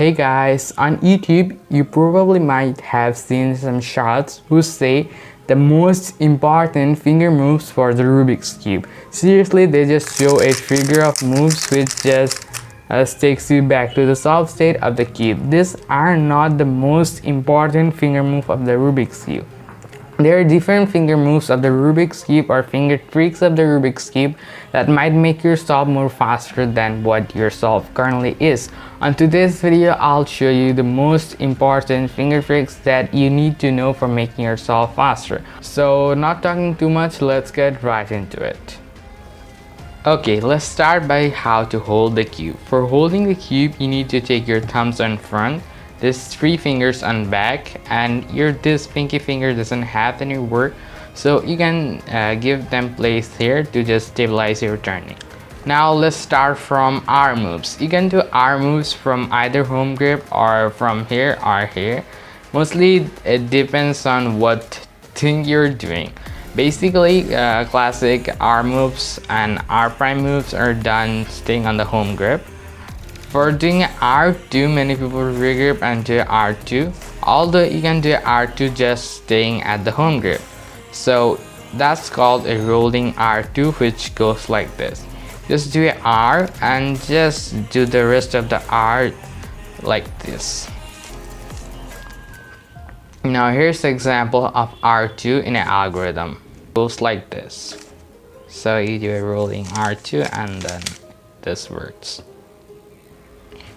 Hey guys, on YouTube, you probably might have seen some shots who say the most important finger moves for the Rubik's Cube. Seriously, they just show a trigger of moves which just takes you back to the solved state of the cube. These are not the most important finger move of the Rubik's Cube. There are different finger moves of the Rubik's Cube or finger tricks of the Rubik's Cube that might make your solve more faster than what your solve currently is. On today's video, I'll show you the most important finger tricks that you need to know for making your solve faster. So not talking too much, let's get right into it. Okay, let's start by how to hold the cube. For holding the cube, you need to take your thumbs on front, these 3 fingers on back, and this pinky finger doesn't have any work, so you can give them place here to just stabilize your turning. Now let's start from R moves. You can do R moves from either home grip or from here or here. Mostly it depends on what thing you're doing. Basically, classic R moves and R prime moves are done staying on the home grip. For doing R2, many people regrip and do R2, although you can do R2 just staying at the home grip. So that's called a rolling R2, which goes like this. Just do R and just do the rest of the R like this. Now here's the example of R2 in an algorithm. It goes like this. So you do a rolling R2 and then this works.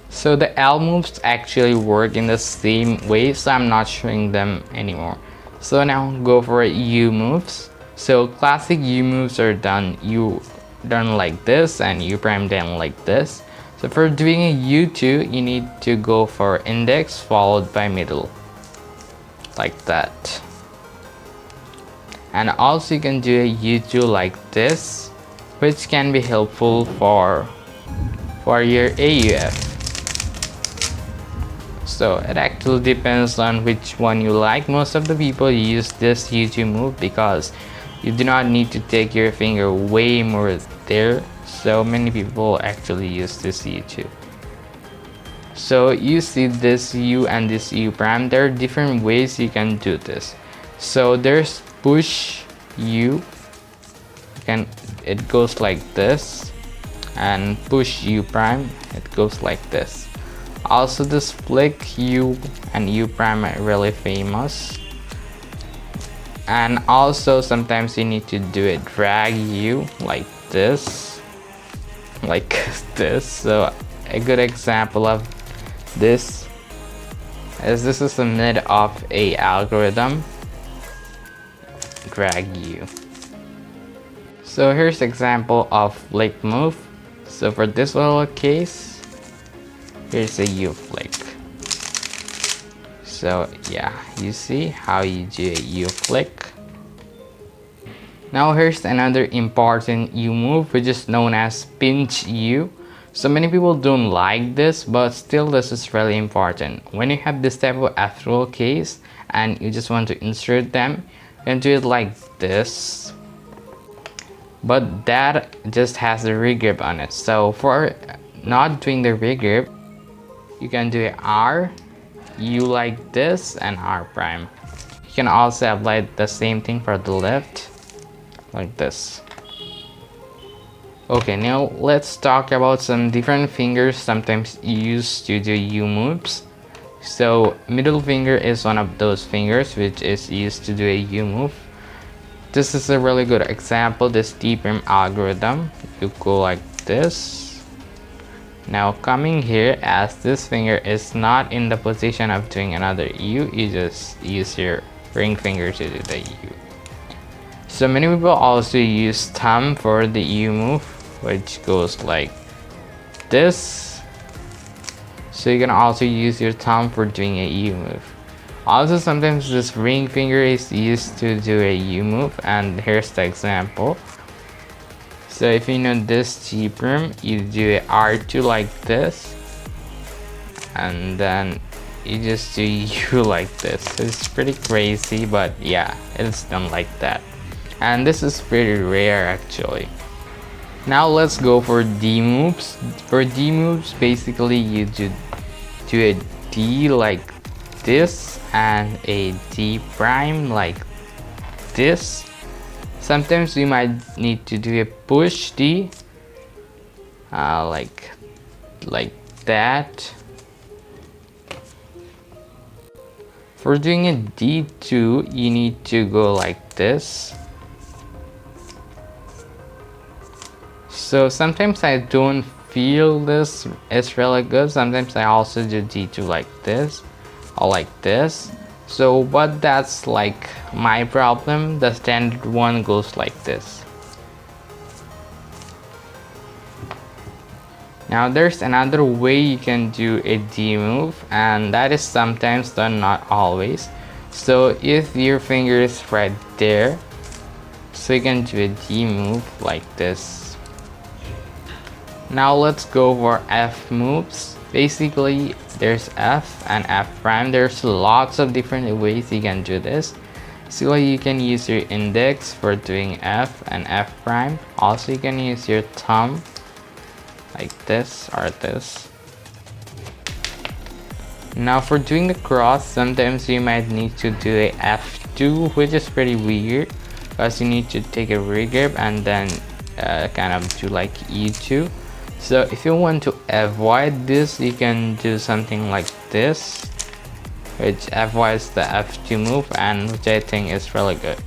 So the L moves actually work in the same way, so I'm not showing them anymore. So now go for U moves. So classic U moves are done like this and U prime done like this. So for doing a U2, you need to go for index followed by middle, like that. And also you can do a U2 like this, which can be helpful for your AUF. So it actually depends on which one you like. Most of the people use this U2 move because you do not need to take your finger way more there. So many people actually use this U2. So you see this U and this U prime. There are different ways you can do this. So there's push U. It goes like this, and push U prime. It goes like this. Also, this flick U and U prime are really famous. And also sometimes you need to do a drag U like this. So a good example of this is the mid of a algorithm. Drag U. So here's example of flick move. So for this little case, here's a U flick. So yeah, you see how you do a U flick. Now here's another important U move, which is known as pinch U. So many people don't like this, but still this is really important. When you have this type of F-roll case and you just want to insert them, you can do it like this. But that just has a regrip on it. So for not doing the regrip, you can do a R, U like this, and R prime. You can also apply the same thing for the left, like this. Okay, now let's talk about some different fingers sometimes used to do U moves. So middle finger is one of those fingers which is used to do a U move. This is a really good example, this T-prime algorithm. You go like this. Now coming here, as this finger is not in the position of doing another U, you just use your ring finger to do the U. So many people also use thumb for the U move, which goes like this. So you can also use your thumb for doing a U move. Also sometimes this ring finger is used to do a U move, and here's the example. So if you know this T-prime, you do a R2 like this, and then you just do U like this. It's pretty crazy, but yeah, it's done like that. And this is pretty rare actually. Now let's go for D moves. For D moves, basically you do do a D like this and a D prime like this. Sometimes we might need to do a push D like that. For doing a D2, you need to go like this. So sometimes I don't feel this is really good. Sometimes I also do D2 like this or like this. So but that's like my problem. The standard one goes like this. Now there's another way you can do a D move, and that is sometimes done, not always. So if your finger is right there, so you can do a D move like this. Now let's go for F moves. Basically there's F and F prime. There's lots of different ways you can do this. So you can use your index for doing F and F prime. Also you can use your thumb like this or this. Now for doing the cross, sometimes you might need to do a F2, which is pretty weird because you need to take a regrip and then kind of do like E2. So if you want to avoid this, you can do something like this, which avoids the F2 move, and which I think is really good.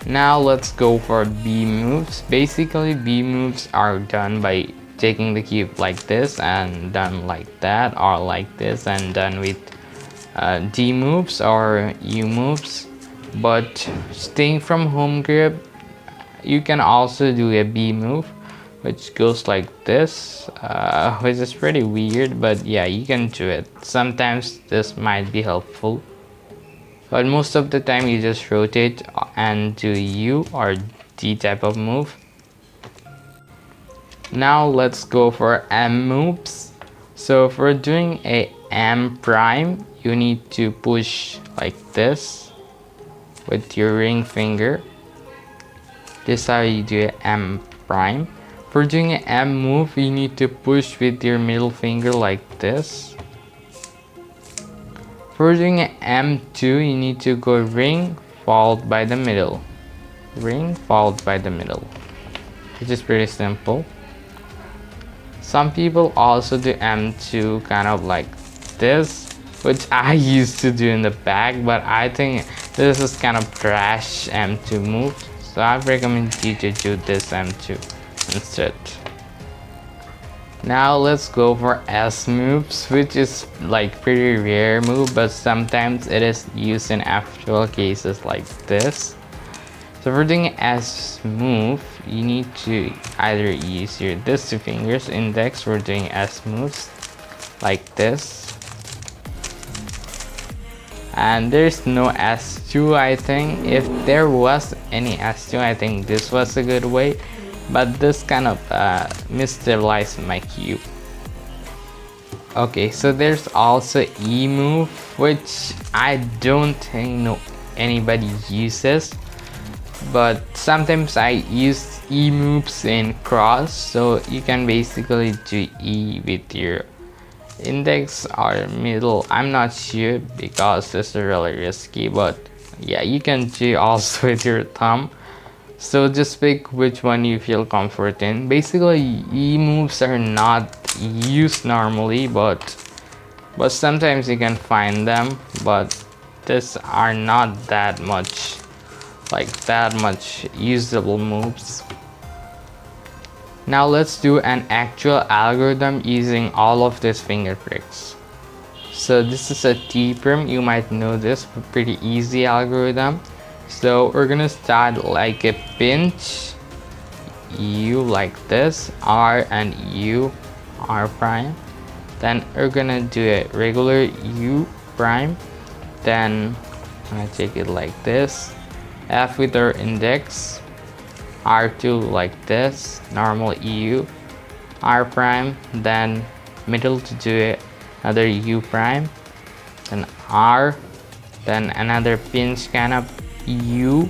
Now let's go for B moves. Basically B moves are done by taking the cube like this and done like that, or like this and done with D moves or U moves. But staying from home grip, you can also do a B move, which goes like this, which is pretty weird, but yeah, you can do it. Sometimes this might be helpful, but most of the time you just rotate and do U or D type of move. Now let's go for M moves. So for doing a M prime, you need to push like this with your ring finger. This is how you do a M prime. For doing an M move, you need to push with your middle finger like this. For doing an M2, you need to go ring followed by the middle. Ring followed by the middle, which is pretty simple. Some people also do M2 kind of like this, which I used to do in the back, but I think this is kind of trash M2 move. So I recommend you to do this M2 instead. Now let's go for S moves, which is like pretty rare move, but sometimes it is used in actual cases like this. So for doing an S move, you need to either use your these two fingers, index, for doing S moves like this. And there's no S2, I think. If there was any S2, I think this was a good way, but this kind of misstabilized my cube. Okay, so there's also E move, which I don't think anybody uses, but sometimes I use E moves in cross. So you can basically do E with your index or middle. I'm not sure because this is really risky, but yeah, you can do also with your thumb. So just pick which one you feel comfort in. Basically E moves are not used normally, but sometimes you can find them, but these are not that much usable moves. Now let's do an actual algorithm using all of these fingertricks. So this is a T-perm, you might know this, pretty easy algorithm. So we're gonna start like a pinch, U like this, R and U, R prime. Then we're gonna do a regular U prime. Then I'm gonna take it like this, F with our index, R2 like this, normal EU, R prime, then middle to do it, another U prime, then R, then another pinch kind of U,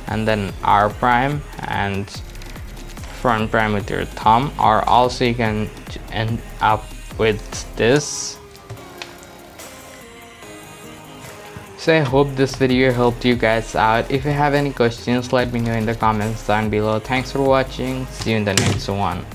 and then R prime, and front prime with your thumb, or also you can to end up with this. So I hope this video helped you guys out. If you have any questions, let me know in the comments down below. Thanks for watching. See you in the next one.